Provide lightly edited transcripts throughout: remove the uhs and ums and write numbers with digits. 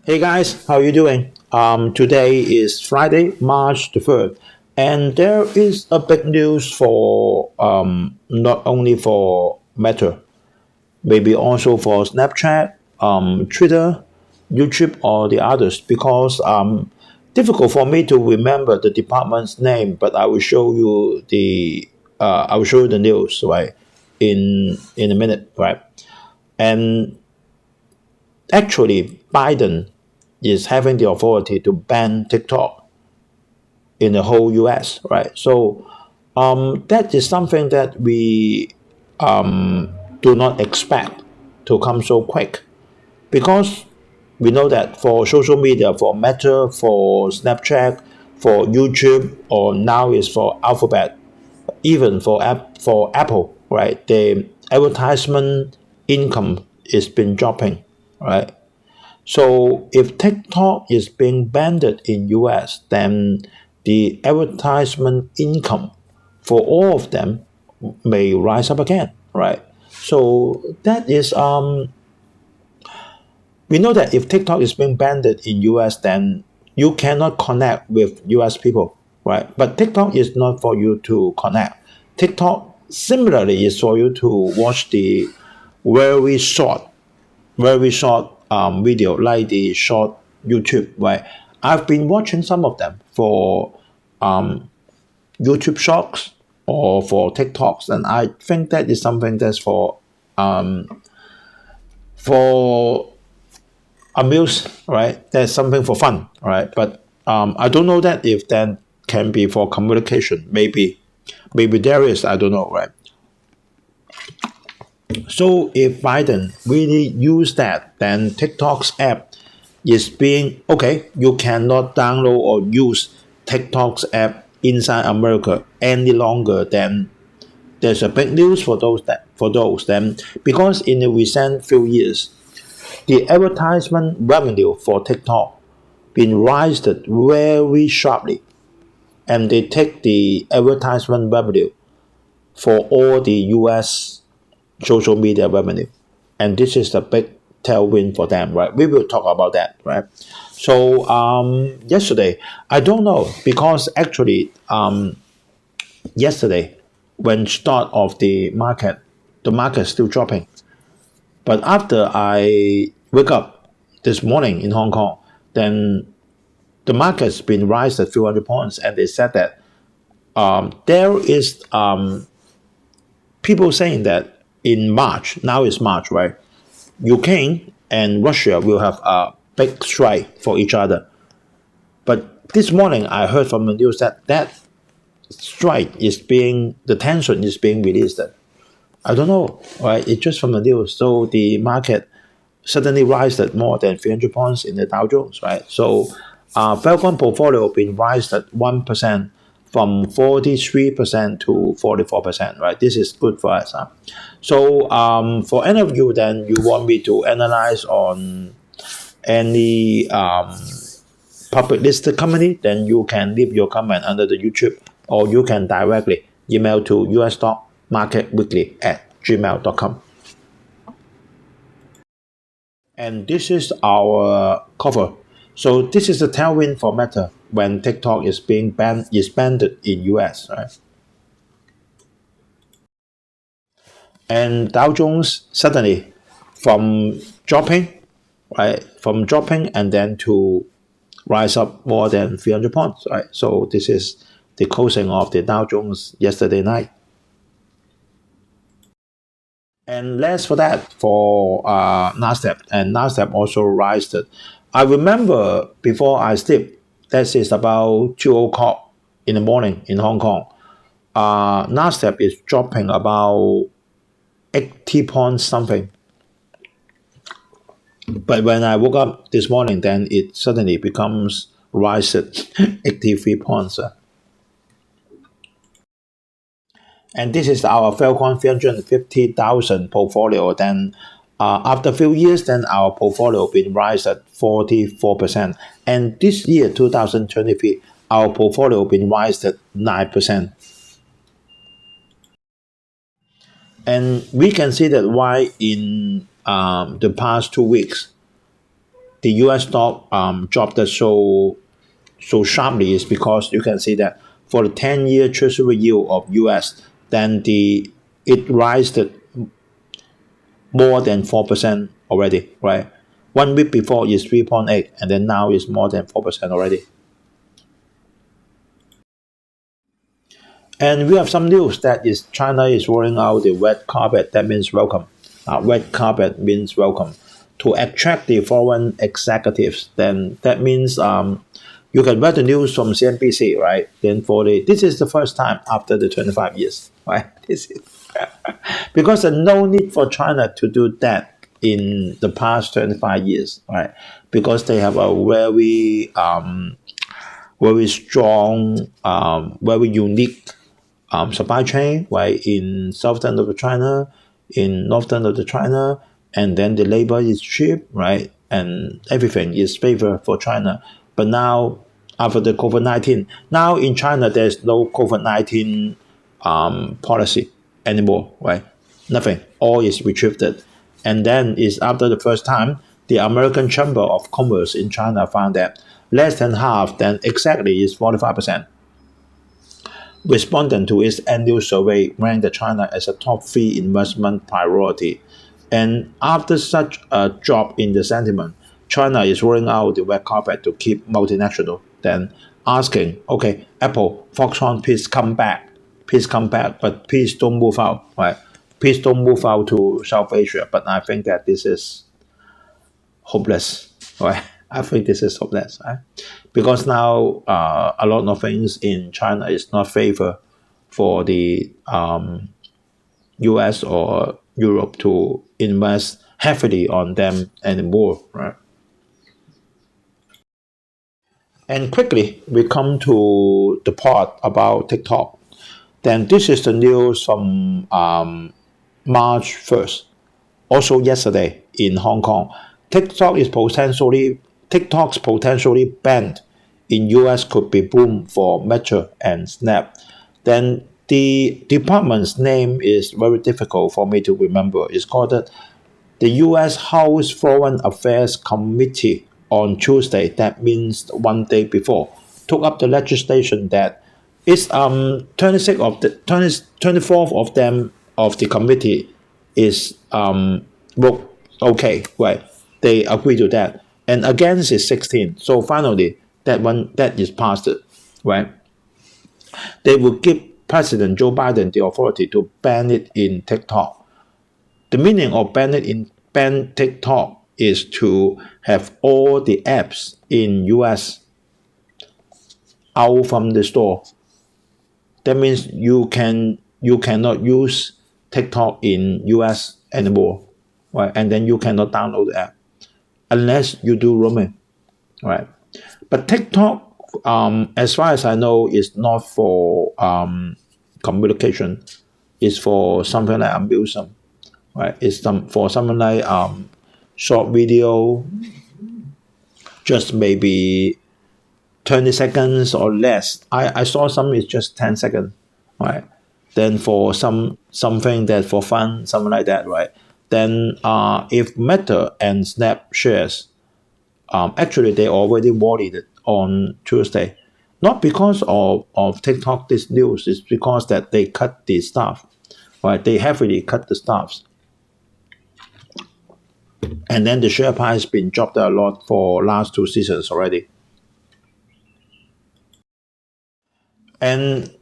Hey guys, how you doing? Today is Friday, March the 3rd, and there is a big news for not only for Meta, maybe also for Snapchat, Twitter, YouTube, or the others because difficult for me to remember the department's name, but I will show you the news right in a minute, right? And actually, Biden is having the authority to ban TikTok in the whole US, right? So that is something that we do not expect to come so quick because we know that for social media, for Meta, for Snapchat, for YouTube, or now is for Alphabet, even for Apple, right? The advertisement income is been dropping, right? So if TikTok is being banned in US, then the advertisement income for all of them may rise up again, right? So that is we know that if TikTok is being banned in US, then you cannot connect with US people, right? But TikTok is not for you to connect. TikTok similarly is for you to watch the very short video like the short YouTube, right? I've been watching some of them for YouTube shorts or for TikToks, and I think that is something that's for amuse, right? That's something for fun, right? But I don't know that if that can be for communication. Maybe there is. I don't know, right? So if Biden really use that, then TikTok's app is being okay. You cannot download or use TikTok's app inside America any longer. Then there's a big news for those then because in the recent few years, the advertisement revenue for TikTok been rising very sharply, and they take the advertisement revenue for all the U.S. social media revenue. And this is the big tailwind for them, right? We will talk about that, right? So yesterday, I don't know because actually yesterday when start of the market is still dropping. But after I wake up this morning in Hong Kong, then the market's been rising a few hundred points, and they said that there is people saying that in March, now it's March, right? Ukraine and Russia will have a big strike for each other. But this morning, I heard from the news that the tension is being released. I don't know, right? It's just from the news. So the market suddenly rise at more than 300 points in the Dow Jones, right? So Falcon portfolio been rise at 1% from 43% to 44%, right? This is good for us. So for any of you, then you want me to analyze on any public listed company, then you can leave your comment under the YouTube, or you can directly email to usstockmarketweekly@gmail.com. And this is our cover. So this is the tailwind for Meta when TikTok is banned in US, right? And Dow Jones suddenly from dropping, right? From dropping and then to rise up more than 300 points, right? So this is the closing of the Dow Jones yesterday night. And less for that for Nasdaq, and Nasdaq also rised. I remember before I sleep, that is about 2 o'clock in the morning in Hong Kong. Nasdaq is dropping about 80 points something. But when I woke up this morning, then it suddenly becomes rise at 83 points. And this is our Falcon 350,000 portfolio. Then after a few years, then our portfolio been rise at 44%. And this year, 2023, our portfolio been rise at 9%. And we can see that why in the past 2 weeks, the US stock dropped so sharply is because you can see that for the 10-year treasury yield of US, then it rised more than 4% already, right? 1 week before is 3.8, and then now is more than 4% already. And we have some news that is China is rolling out the red carpet. That means welcome. Red carpet means welcome to attract the foreign executives. Then that means you can read the news from CNBC, right? Then this is the first time after the 25 years, right? This is because there's no need for China to do that in the past 25 years, right? Because they have a very strong, very unique supply chain, right, in southern of China, in northern of China, and then the labor is cheap, right, and everything is favor for China. But now, after the COVID-19, now in China there's no COVID-19 policy anymore, right? Nothing. All is restricted. And then is after the first time, the American Chamber of Commerce in China found that less than half, then exactly is 45%. Respondent to its annual survey ranked China as a top 3 investment priority. And after such a drop in the sentiment, China is rolling out the red carpet to keep multinational, then asking, okay, Apple, Foxconn, please come back, but please don't move out, right? Please don't move out to South Asia. But I think that this is hopeless, right? I think this is hopeless, right? Because now a lot of things in China is not favor for the US or Europe to invest heavily on them anymore, right? And quickly, we come to the part about TikTok. Then this is the news from March 1st. Also yesterday in Hong Kong, TikTok's potentially banned in US could be boom for Meta and Snap. Then the department's name is very difficult for me to remember. It's called the U.S. House Foreign Affairs Committee on Tuesday, that means one day before, took up the legislation that it's 24th of them of the committee is okay, right? They agree to that. And against is 16. So finally that is passed, right? They will give President Joe Biden the authority to ban it in TikTok. The meaning of ban TikTok is to have all the apps in US out from the store. That means you cannot use TikTok in US anymore, right? And then you cannot download the app unless you do roaming, right? But TikTok, as far as I know, is not for communication. It's for something like amusement, right? It's for something like short video, just maybe 20 seconds or less. I saw some is just 10 seconds, right? Then for something that for fun, something like that, right? Then if Meta and Snap shares, actually they already warned it on Tuesday. Not because of TikTok this news, it's because that they cut the staff, right? They heavily cut the staffs. And then the share price has been dropped a lot for last 2 seasons already. And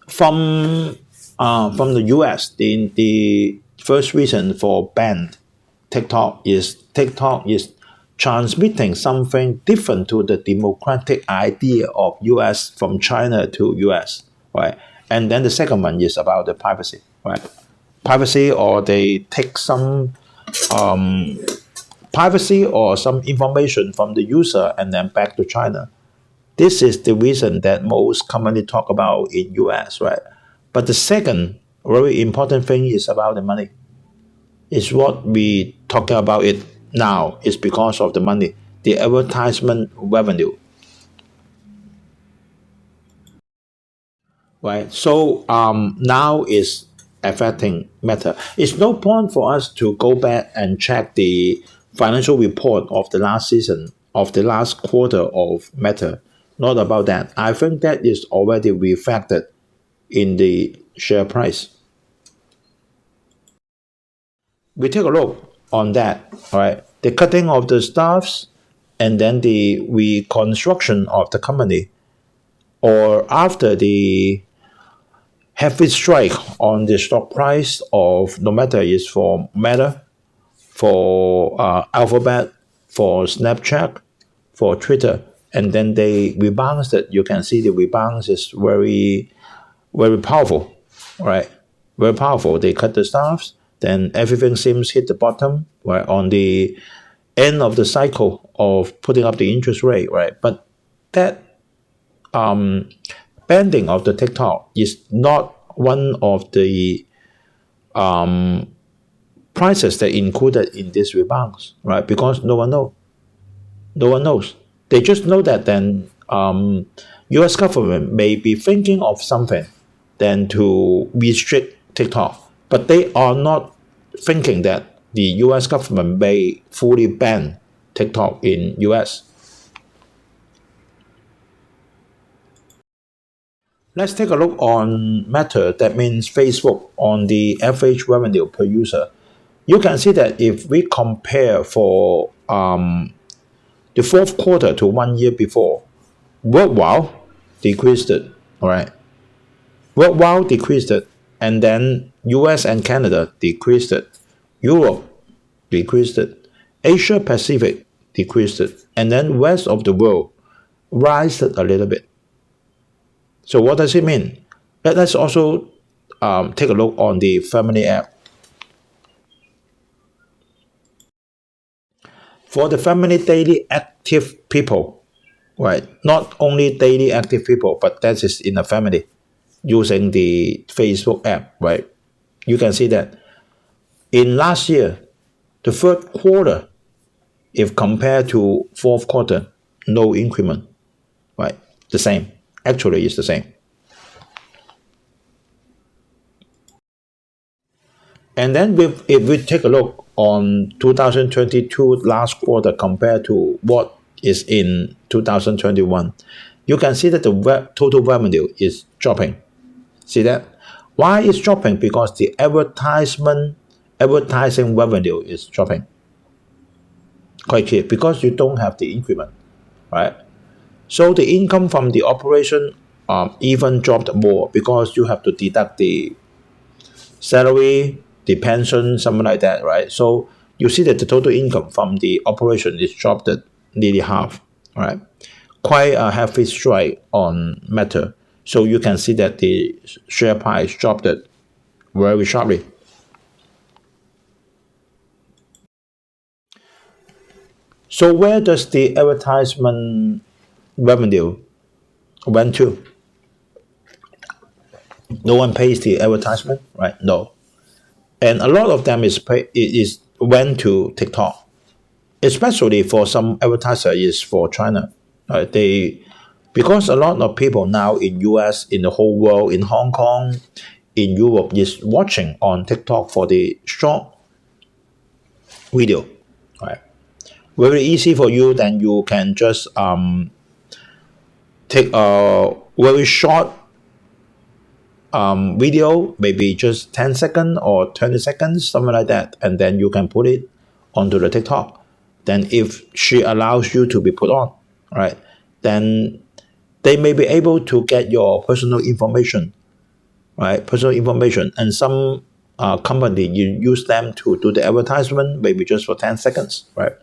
from the US, the first reason for ban TikTok is transmitting something different to the democratic idea of US from China to US, right? And then the second one is about the privacy, right? Privacy, or they take some privacy or some information from the user and then back to China. This is the reason that most commonly talk about in US, right? But the second very important thing is about the money. It's what we talking about it now is because of the money, the advertisement revenue, right? So now is affecting Meta. It's no point for us to go back and check the financial report of the last season, of the last quarter of Meta. Not about that. I think that is already reflected in the share price. We take a look on that, all right? The cutting of the staffs and then the reconstruction of the company, or after the heavy strike on the stock price of no matter is for Meta, for Alphabet, for Snapchat, for Twitter, and then they rebounds that you can see the rebounds is very, very powerful, right? Very powerful. They cut the staffs, then everything seems hit the bottom, right? On the end of the cycle of putting up the interest rate, right? But that bending of the TikTok is not one of the prices that included in this rebounds, right? Because no one knows. No one knows. They just know that then U.S. government may be thinking of something then to restrict TikTok, but they are not thinking that the U.S. government may fully ban TikTok in U.S. Let's take a look on Meta, that means Facebook, on the average revenue per user. You can see that if we compare for the fourth quarter to 1 year before, worldwide decreased it, all right? Worldwide decreased it, and then US and Canada decreased it, Europe decreased it, Asia Pacific decreased it, and then rest of the world rised it a little bit. So what does it mean? Let's also take a look on the family app. For the family daily active people, right? Not only daily active people, but that is in a family using the Facebook app, right? You can see that in last year, the third quarter, if compared to fourth quarter, no increment, right? The same. Actually, it's the same. And then if we take a look on 2022 last quarter compared to what is in 2021, you can see that the total revenue is dropping. See that? Why is dropping? Because the advertising revenue is dropping. Quite clear, because you don't have the increment, right? So the income from the operation even dropped more because you have to deduct the salary, the pension, something like that, right? So you see that the total income from the operation is dropped at nearly half, right? Quite a heavy strike on Meta. So you can see that the share price dropped it very sharply. So where does the advertisement revenue went to? No one pays the advertisement, right? No. And a lot of them went to TikTok, especially for some advertiser is for China. Because a lot of people now in US, in the whole world, in Hong Kong, in Europe is watching on TikTok for the short video, right? Very easy for you. Then you can just take a very short video, maybe just 10 seconds or 20 seconds, something like that, and then you can put it onto the TikTok. Then if she allows you to be put on, right, then they may be able to get your personal information, right? Personal information, and some company you use them to do the advertisement, maybe just for 10 seconds, right?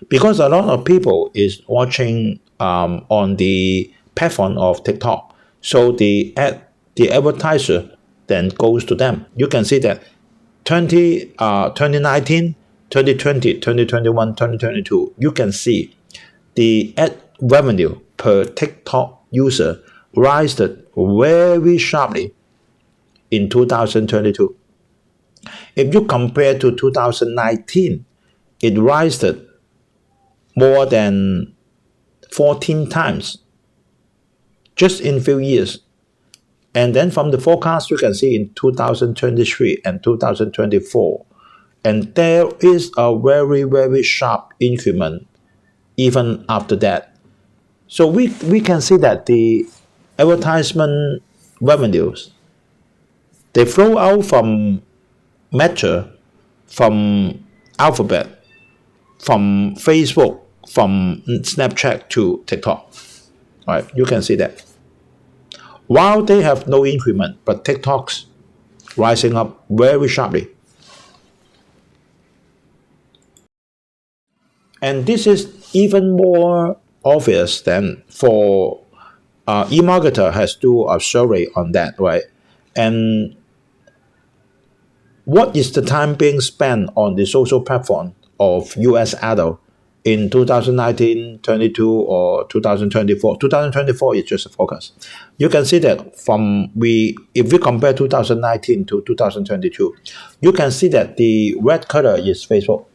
Because a lot of people is watching on the platform of TikTok, so the advertiser then goes to them. You can see that 2019, 2020, 2021, 2022, you can see the ad revenue per TikTok user rised very sharply in 2022. If you compare to 2019, it rised more than 14 times just in few years. And then from the forecast, you can see in 2023 and 2024, and there is a very, very sharp increment even after that. So we can see that the advertisement revenues, they flow out from Meta, from Alphabet, from Facebook, from Snapchat to TikTok. All right, you can see that. While they have no increment, but TikTok's rising up very sharply. And this is even more obvious than for eMarketer has do a survey on that, right? And what is the time being spent on the social platform of US adult in 2019, 22, or 2024? 2024 is just a forecast. You can see that if we compare 2019 to 2022, you can see that the red color is Facebook,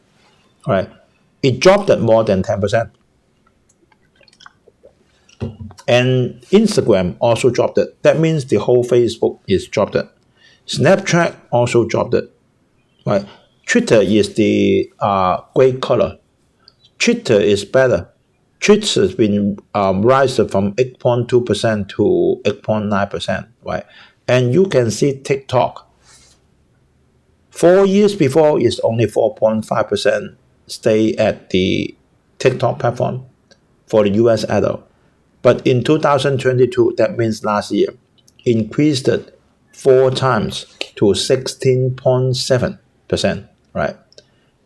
right? It dropped at more than 10%. And Instagram also dropped it. That means the whole Facebook is dropped it. Snapchat also dropped it. Right? Twitter is the gray color. Twitter is better. Twitter has been rising from 8.2% to 8.9%. Right? And you can see TikTok. 4 years before is only 4.5% stay at the TikTok platform for the US adult. But in 2022, that means last year, increased it 4 times to 16.7%, right?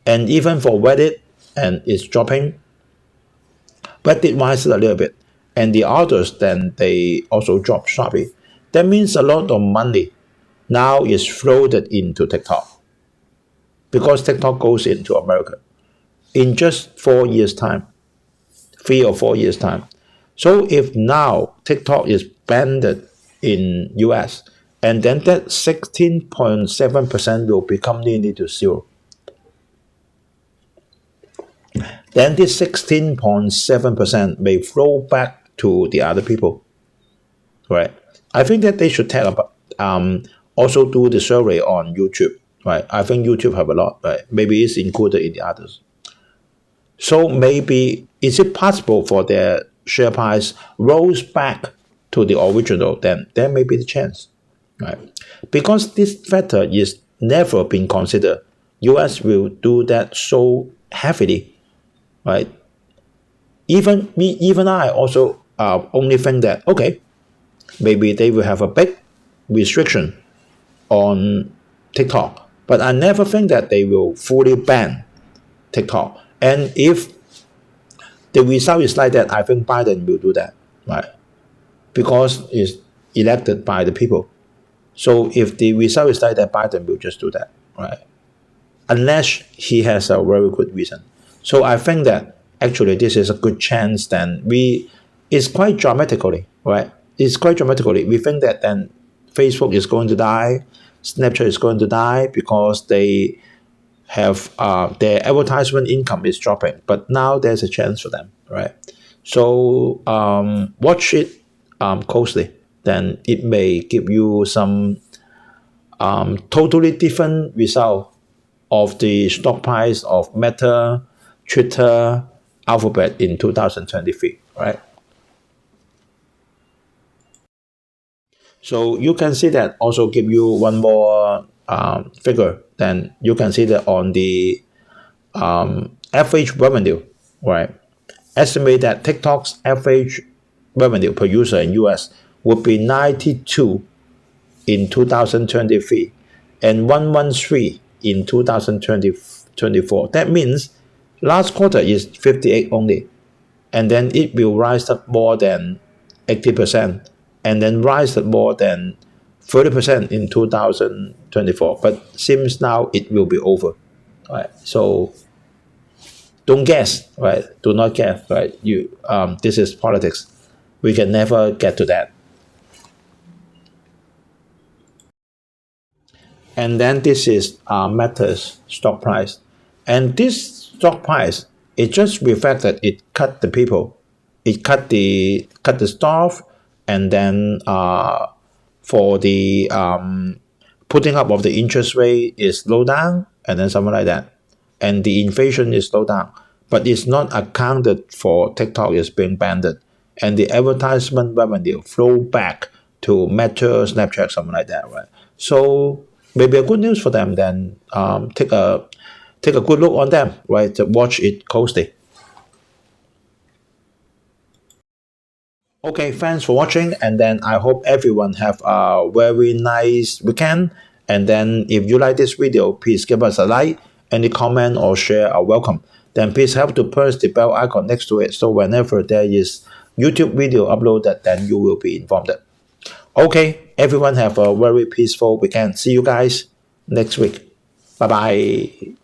And even for Reddit, and it's dropping, Reddit rises a little bit. And the others, then they also drop sharply. That means a lot of money now is floated into TikTok because TikTok goes into America in just 4 years' time, 3 or 4 years' time. So if now TikTok is banned in US, and then that 16.7% will become nearly to zero. Then this 16.7% may flow back to the other people, right? I think that they should tell about also do the survey on YouTube, right? I think YouTube have a lot, right? Maybe it's included in the others. So maybe is it possible for their share price rolls back to the original? Then there may be the chance, right? Because this factor is never been considered. US will do that so heavily, right? Even I also only think that okay, maybe they will have a big restriction on TikTok, but I never think that they will fully ban TikTok. And if the result is like that, I think Biden will do that, right? Because it's elected by the people. So if the result is like that, Biden will just do that, right? Unless he has a very good reason. So I think that actually this is a good chance. Then it's quite dramatically, right? It's quite dramatically. We think that then Facebook is going to die, Snapchat is going to die because they have their advertisement income is dropping, but now there's a chance for them, right? So watch it closely. Then it may give you some totally different result of the stock price of Meta, Twitter, Alphabet in 2023, right? So you can see that also give you one more figure. Then you can see that on the average revenue, right? Estimate that TikTok's average revenue per user in US would be 92 in 2023 and 113 in 2024. That means last quarter is 58 only, and then it will rise up more than 80%, and then rise up more than 30% in 2024. But seems now it will be over, right? So don't guess, right? Do not guess, right? This is politics. We can never get to that. And then this is Meta's stock price, and this stock price, it just reflects that it cut the people, it cut the staff, and then for the putting up of the interest rate is slow down, and then something like that. And the inflation is slowed down, but it's not accounted for. TikTok is being banned, and the advertisement revenue flow back to Meta, Snapchat, something like that, right? So maybe a good news for them. Then take a good look on them, right? To watch it closely. Okay, thanks for watching, and then I hope everyone have a very nice weekend. And then if you like this video, please give us a like, any comment or share are welcome. Then please help to press the bell icon next to it, so whenever there is YouTube video uploaded, then you will be informed. Okay, everyone have a very peaceful weekend. See you guys next week. Bye bye.